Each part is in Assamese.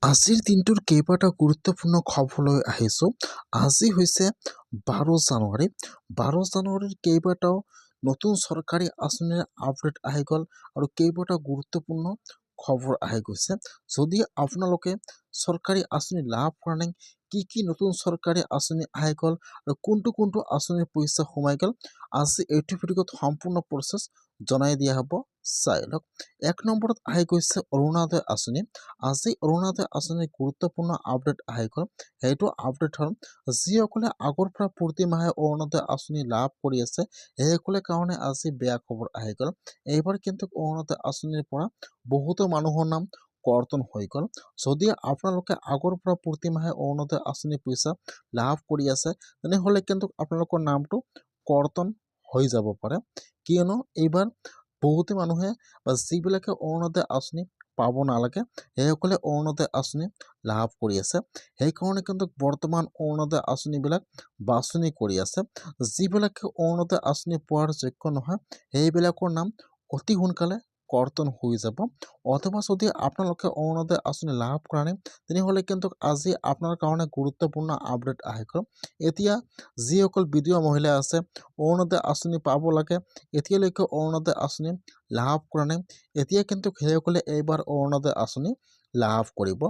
আজিৰ দিনটোৰ কেইবাটা গুৰুত্বপূৰ্ণ খবৰলৈ আহিছোঁ। আজি হৈছে 12 জানুৱাৰী। 12 জানুৱাৰীৰ কেইবাটাও নতুন চৰকাৰী আঁচনিৰ আপডেট আহি গ'ল আৰু কেইবাটাও গুৰুত্বপূৰ্ণ খবৰ আহি গৈছে। যদি আপোনালোকে চৰকাৰী আঁচনি লাভ কৰা নাই, কি নতুন চৰকাৰী আঁচনি আহি গ'ল আৰু কোনটো আঁচনিৰ পইচা সোমাই গ'ল, আজি এইটো ভিডিঅ'ত সম্পূৰ্ণ প্ৰচেছ জনাই দিয়া হ'ব। চাই লওক। 1 নম্বৰত আহি গৈছে অৰুণোদয় আঁচনি। আজি অৰুণোদয় আঁচনিৰ গুৰুত্বপূৰ্ণ আপডেট আহি গ'ল। সেইটো আপডেট হ'ল যিসকলে আগৰ পৰা প্ৰতি মাহে অৰুণোদয় আঁচনি লাভ কৰি আছে সেইসকলে কাৰণে আজি বেয়া খবৰ আহি গ'ল। এইবাৰ কিন্তু অৰুণোদয় আঁচনিৰ পৰা বহুতো মানুহৰ নাম কৰ্তন হৈ গ'ল। যদি আপোনালোকে আগৰ পৰা প্ৰতি মাহে অৰুণোদয় আঁচনিৰ পইচা লাভ কৰি আছে তেনেহ'লে কিন্তু আপোনালোকৰ নামটো কৰ্তন হৈ যাব পাৰে, কিয়নো এইবাৰ বহুতো মানুহে বা যিবিলাকে অৰুণোদয় আঁচনি পাব নালাগে সেইসকলে অৰুণোদয় আঁচনি লাভ কৰি আছে। সেইকাৰণে কিন্তু বৰ্তমান অৰুণোদয় আঁচনিবিলাক বাছনি কৰি আছে। যিবিলাকে অৰুণোদয় আঁচনি পোৱাৰ যোগ্য নহয় সেইবিলাকৰ নাম অতি সোনকালে কৰ্তন হৈ যাব। অথবা যদি আপোনালোকে অৰুণোদয় আঁচনি লাভ কৰা নাই তেনেহ'লে কিন্তু আজি আপোনাৰ কাৰণে গুৰুত্বপূৰ্ণ আপডেট আহি গ'ল। এতিয়া যিসকল বিধৱা মহিলা আছে অৰুণোদয় আঁচনি পাব লাগে, এতিয়ালৈকে অৰুণোদয় আঁচনি লাভ কৰা নাই, এতিয়া কিন্তু সেইসকলে এইবাৰ অৰুণোদয় আঁচনি লাভ কৰিব।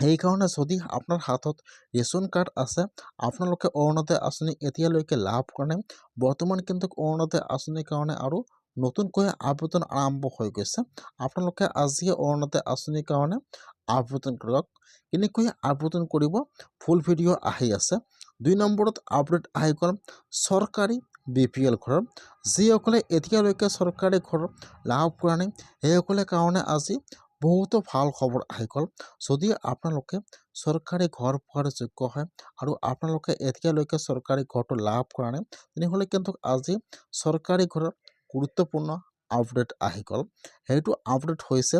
সেইকাৰণে যদি আপোনাৰ হাতত ৰেচন কাৰ্ড আছে, আপোনালোকে অৰুণোদয় আঁচনি এতিয়ালৈকে লাভ কৰা নাই, বৰ্তমান কিন্তু অৰুণোদয় আঁচনিৰ কাৰণে আৰু নতুনকৈ আবেদন আৰম্ভ হৈ গৈছে। আপোনালোকে আজিয়ে অৰুণোদয় আঁচনিৰ কাৰণে আবেদন কৰক। কেনেকৈ আবেদন কৰিব ফুল ভিডিঅ' আহি আছে। 2 নম্বৰত আপডেট আহি গ'ল চৰকাৰী BPL ঘৰৰ। যিসকলে এতিয়ালৈকে চৰকাৰী ঘৰ লাভ কৰা নাই সেইসকলে কাৰণে আজি বহুতো ভাল খবৰ আহি গ'ল। যদি আপোনালোকে চৰকাৰী ঘৰ পোৱাৰ যোগ্য হয় আৰু আপোনালোকে এতিয়ালৈকে চৰকাৰী ঘৰটো লাভ কৰা নাই তেনেহ'লে কিন্তু আজি চৰকাৰী ঘৰৰ গুৰুত্বপূৰ্ণ আপডেট আহি গ'ল। সেইটো আপডেট হৈছে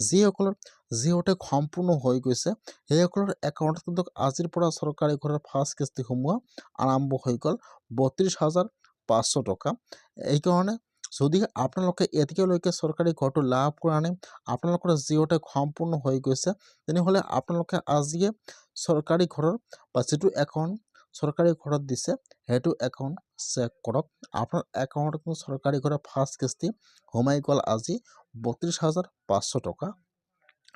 যিসকলে সম্পূৰ্ণ হৈ গৈছে সেইসকলৰ একাউণ্টত কিন্তু আজিৰ পৰা চৰকাৰী ঘৰৰ ফাৰ্ষ্ট কিস্তি সোমোৱা আৰম্ভ হৈ গ'ল 32,500 টকা। এইকাৰণে যদি আপোনালোকে এতিয়ালৈকে চৰকাৰী ঘৰটো লাভ কৰা নাই, আপোনালোকৰ যিহেতু সম্পূৰ্ণ হৈ গৈছে তেনেহ'লে আপোনালোকে আজিয়ে চৰকাৰী ঘৰৰ বা যিটো একাউণ্ট চৰকাৰী ঘৰত দিছে সেইটো একাউণ্ট চেক কৰক। আপোনাৰ একাউণ্টত কিন্তু চৰকাৰী ঘৰৰ ফাৰ্ষ্ট কিস্তি সোমাই গ'ল আজি 32,500 টকা।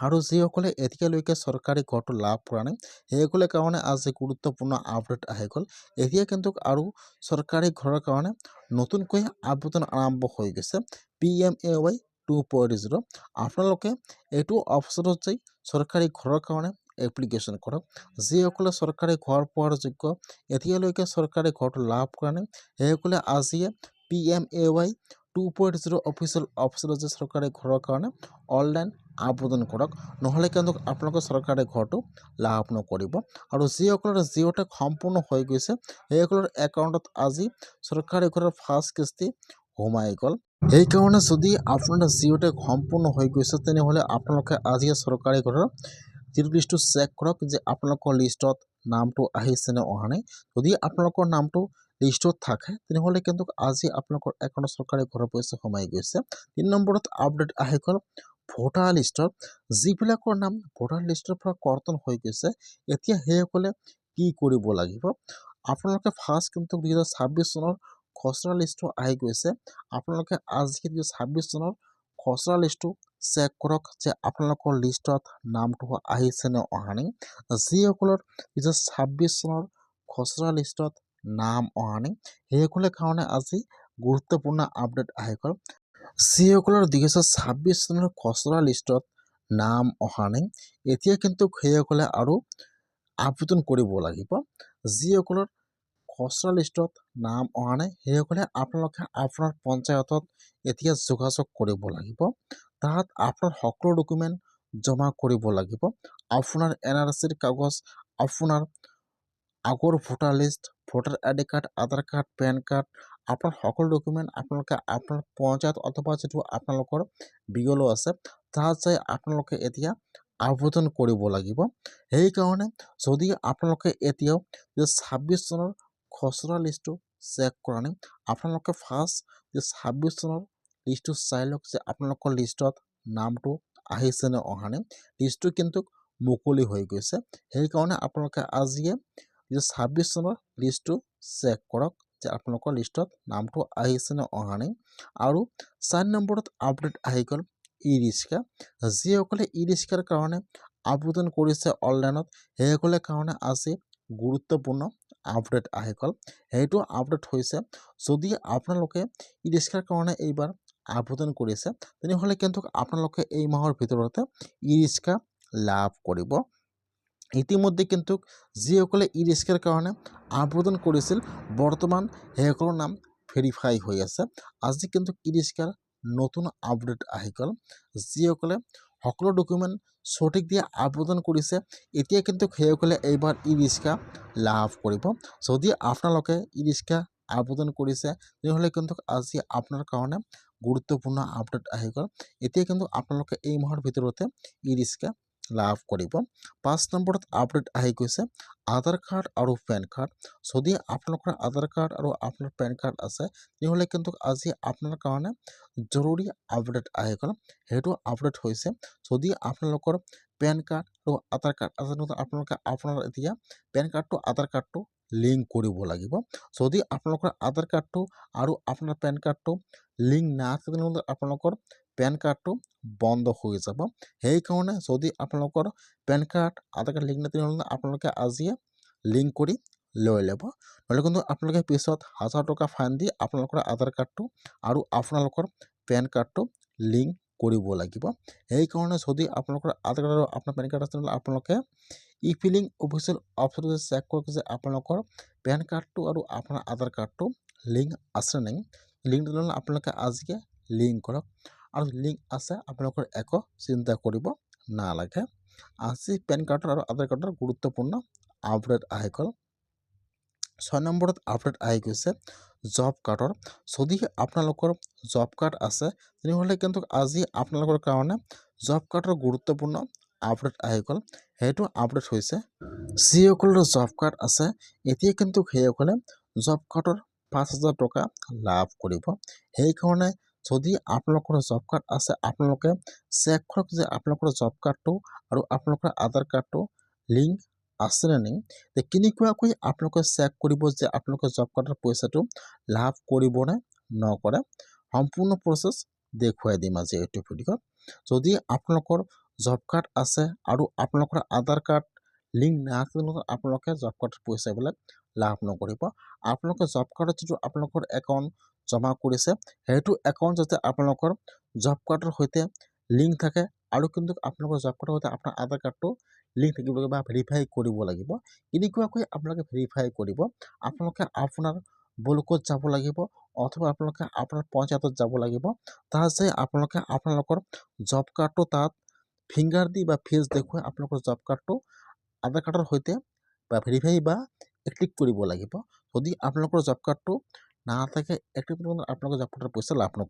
আৰু যিসকলে এতিয়ালৈকে চৰকাৰী ঘৰটো লাভ কৰা নাই সেইসকলে কাৰণে আজি গুৰুত্বপূৰ্ণ আপডেট আহি গ'ল। এতিয়া কিন্তু আৰু চৰকাৰী ঘৰৰ কাৰণে নতুনকৈ আবেদন আৰম্ভ হৈ গৈছে PMAY 2.0। আপোনালোকে এইটো অপশ্যনত যাই চৰকাৰী ঘৰৰ কাৰণে এপ্লিকেশ্যন কৰক। যিসকলে চৰকাৰী ঘৰ পোৱাৰ যোগ্য এতিয়ালৈকে চৰকাৰী ঘৰটো লাভ কৰা নাই সেইসকলে আজিয়ে PMAY 2.0 অফিচিয়েল অপশ্যনত যে চৰকাৰী ঘৰৰ কাৰণে অনলাইন আবেদন কৰক, নহ'লে কিন্তু আপোনালোকে চৰকাৰী ঘৰটো লাভ নকৰিব। আৰু যিসকলৰ জিঅ'টেক সম্পূৰ্ণ হৈ গৈছে সেইসকলৰ একাউণ্টত আজি চৰকাৰী ঘৰৰ ফাৰ্ষ্ট কিস্তি সোমাই গ'ল। সেইকাৰণে যদি আপোনাৰ জিঅ'টেক সম্পূৰ্ণ হৈ গৈছে তেনেহ'লে আপোনালোকে আজিয়ে চৰকাৰী ঘৰৰ যিটো লিষ্টটো চেক কৰক যে আপোনালোকৰ লিষ্টত নামটো আহিছে নে অহা নাই। যদি আপোনালোকৰ নামটো লিষ্টত থাকে তেনেহ'লে কিন্তু আজি আপোনালোকৰ একাউণ্টত চৰকাৰী ঘৰৰ পইচা সোমাই গৈছে। 3 নম্বৰত আপডেট আহি গ'ল ভোটাৰ লিষ্টত। যিবিলাকৰ নাম ভোটাৰ লিষ্টৰ পৰা কৰ্তন হৈ গৈছে এতিয়া সেইসকলে কি কৰিব লাগিব। আপোনালোকে ফাৰ্ষ্ট কিন্তু 2026 চনৰ খচৰা লিষ্টটো আহি গৈছে। আপোনালোকে আজি 2026 চনৰ খচৰা লিষ্টটো চেক কৰক যে আপোনালোকৰ লিষ্টত নামটো আহিছে নে অহা নাই। যিসকলৰ 2026 চনৰ খচৰা লিষ্টত নাম অহা নাই সেইসকলে কাৰণে আজি গুৰুত্বপূৰ্ণ আপডেট আহি গ'ল। যিসকলৰ 2026 চনৰ খচৰা লিষ্টত নাম অহা নাই এতিয়া কিন্তু সেইসকলে আৰু আবেদন কৰিব লাগিব। যিসকলৰ খচৰা লিষ্টত নাম অহা নাই সেইসকলে আপোনালোকে আপোনাৰ পঞ্চায়তত এতিয়া যোগাযোগ কৰিব লাগিব। তাত আপোনাৰ সকলো ডকুমেণ্ট জমা কৰিব লাগিব। আপোনাৰ NRCৰ কাগজ, আপোনাৰ আগৰ voter list, voter ID card, Aadhaar card, PAN card, আপোনাৰ সকলো ডকুমেণ্ট আপোনালোকে আপোনাৰ পঞ্চায়ত অথবা যিটো আপোনালোকৰ BLO আছে তাত যাই আপোনালোকে এতিয়া আবেদন কৰিব লাগিব। সেইকাৰণে যদি আপোনালোকে এতিয়াও 2026 চনৰ খচৰা লিষ্টটো চেক কৰা নাই আপোনালোকে ফাৰ্ষ্ট 2026 চনৰ লিষ্টটো চাই লওক যে আপোনালোকৰ লিষ্টত নামটো আহিছে নে অহা নাই। লিষ্টটো কিন্তু মুকলি হৈ গৈছে। সেইকাৰণে আপোনালোকে আজিয়ে 26 চনৰ লিষ্টটো চেক কৰক যে আপোনালোকৰ লিষ্টত নামটো আহিছে নে অহা নাই। আৰু 4 নম্বৰত আপডেট আহি গ'ল ই ৰিক্সা। যিসকলে ই ৰিক্সাৰ কাৰণে আবেদন কৰিছে অনলাইনত সেইসকলে কাৰণে আজি গুৰুত্বপূৰ্ণ আপডেট আহি গ'ল। সেইটো আপডেট হৈছে যদি আপোনালোকে ই ৰিক্সাৰ কাৰণে এইবাৰ আবেদন কৰিছে তেনেহ'লে কিন্তু আপোনালোকে এই মাহৰ ভিতৰতে ই ৰিক্সা লাভ কৰিব। ইতিমধ্যে কিন্তু যিসকলে ই ৰিক্সাৰ কাৰণে আবেদন কৰিছিল বৰ্তমান সেইসকলৰ নাম ভেৰিফাই হৈ আছে। আজি কিন্তু ই ৰিক্সাৰ নতুন আপডেট আহি গ'ল। যিসকলে সকলো ডকুমেণ্ট সঠিক দিয়ে আবেদন কৰিছে এতিয়া কিন্তু সেইসকলে এইবাৰ ই ৰিক্সা লাভ কৰিব। যদি আপোনালোকে ই ৰিক্সা আবেদন কৰিছে তেনেহ'লে কিন্তু আজি আপোনাৰ কাৰণে গুৰুত্বপূৰ্ণ আপডেট আহি গ'ল। এতিয়া কিন্তু আপোনালোকে এই মাহৰ ভিতৰতে ই ৰিক্সা লাভ কৰিব। 5 নম্বৰত আপডেট আহি গৈছে আধাৰ কাৰ্ড আৰু পেন কাৰ্ড। যদি আপোনালোকৰ আধাৰ কাৰ্ড আৰু আপোনাৰ পেন কাৰ্ড আছে তেনেহ'লে কিন্তু আজি আপোনাৰ কাৰণে জৰুৰী আপডেট আহি গ'ল। সেইটো আপডেট হৈছে যদি আপোনালোকৰ পেন কাৰ্ড আৰু আধাৰ কাৰ্ড আছে আপোনালোকে আপোনাৰ এতিয়া পেন কাৰ্ডটো আধাৰ কাৰ্ডটো লিংক কৰিব লাগিব। যদি আপোনালোকৰ আধাৰ কাৰ্ডটো আৰু আপোনাৰ পেন কাৰ্ডটো লিংক নাথাকে তেনেহ'লে আপোনালোকৰ পেন কাৰ্ডটো বন্ধ হৈ যাব। সেইকাৰণে যদি আপোনালোকৰ PAN card Aadhaar card link নাই তেনেহ'লে আপোনালোকে আজিয়ে লিংক কৰি লৈ ল'ব। নহ'লে কিন্তু আপোনালোকে পিছত 1000 টকা ফাইন দি আপোনালোকৰ আধাৰ কাৰ্ডটো আৰু আপোনালোকৰ পেন কাৰ্ডটো লিংক কৰিব লাগিব। সেইকাৰণে যদি আপোনালোকৰ আধাৰ কাৰ্ড আৰু আপোনাৰ পেন কাৰ্ড আছে তেনেহ'লে আপোনালোকে ই ফিলিং অফিচিয়েল অপশ্যনটো চেক কৰক যে আপোনালোকৰ পেন কাৰ্ডটো আৰু আপোনাৰ আধাৰ কাৰ্ডটো লিংক আছে নাই। লিংক তেনেহ'লে আপোনালোকে আজিয়ে লিংক কৰক আৰু লিংক আছে আপোনালোকৰ একো চিন্তা কৰিব নালাগে। আজি পেন কাৰ্ডৰ আৰু আধাৰ কাৰ্ডৰ গুৰুত্বপূৰ্ণ আপডেট আহি গ'ল। 6 নম্বৰত আপডেট আহি গৈছে জব কাৰ্ডৰ। যদি আপোনালোকৰ জব কাৰ্ড আছে তেনেহ'লে কিন্তু আজি আপোনালোকৰ কাৰণে জব কাৰ্ডৰ গুৰুত্বপূৰ্ণ আপডেট আহি গ'ল। সেইটো আপডেট হৈছে যিসকলৰ জব কাৰ্ড আছে এতিয়া কিন্তু সেইসকলে জব কাৰ্ডৰ 5000 টকা লাভ কৰিব। সেইকাৰণে যদি আপোনালোকৰ জব কাৰ্ড আছে আপোনালোকে চেক কৰক যে আপোনালোকৰ জব কাৰ্ডটো আৰু আপোনালোকৰ আধাৰ কাৰ্ডটো লিংক আছে নে নাই। কেনেকুৱাকৈ আপোনালোকে চেক কৰিব যে আপোনালোকৰ জব কাৰ্ডৰ পইচাটো লাভ কৰিব নে নকৰে সম্পূৰ্ণ প্ৰচেছ দেখুৱাই দিম আজি এইটো ভিডিঅ'ত। যদি আপোনালোকৰ জব কাৰ্ড আছে আৰু আপোনালোকৰ আধাৰ কাৰ্ড লিংক নাথাকে আপোনালোকে জব কাৰ্ডৰ পইচাবিলাক লাভ নকৰিব। আপোনালোকে জব কাৰ্ডত যিটো আপোনালোকৰ একাউণ্ট জমা কৰিছে সেইটো একাউণ্ট যাতে আপোনালোকৰ জব কাৰ্ডৰ সৈতে লিংক থাকে আৰু কিন্তু আপোনালোকৰ জব কাৰ্ডৰ সৈতে আপোনাৰ আধাৰ কাৰ্ডটো লিংক থাকিব লাগিব বা ভেৰিফাই কৰিব লাগিব। কেনেকুৱাকৈ আপোনালোকে ভেৰিফাই কৰিব আপোনালোকে আপোনাৰ ব্লকত যাব লাগিব অথবা আপোনালোকে আপোনাৰ পঞ্চায়তত যাব লাগিব। তাত যে আপোনালোকে আপোনালোকৰ জব কাৰ্ডটো তাত ফিংগাৰ দি বা ফেচ দেখুৱাই আপোনালোকৰ জব কাৰ্ডটো আধাৰ কাৰ্ডৰ সৈতে বা ভেৰিফাই বা এক্টিভ কৰিব লাগিব। যদি আপোনালোকৰ জব কাৰ্ডটো নাথাকে এক্টিভ আপোনালোকৰ জব কাৰ্ডৰ পইচা লাভ নকৰিব।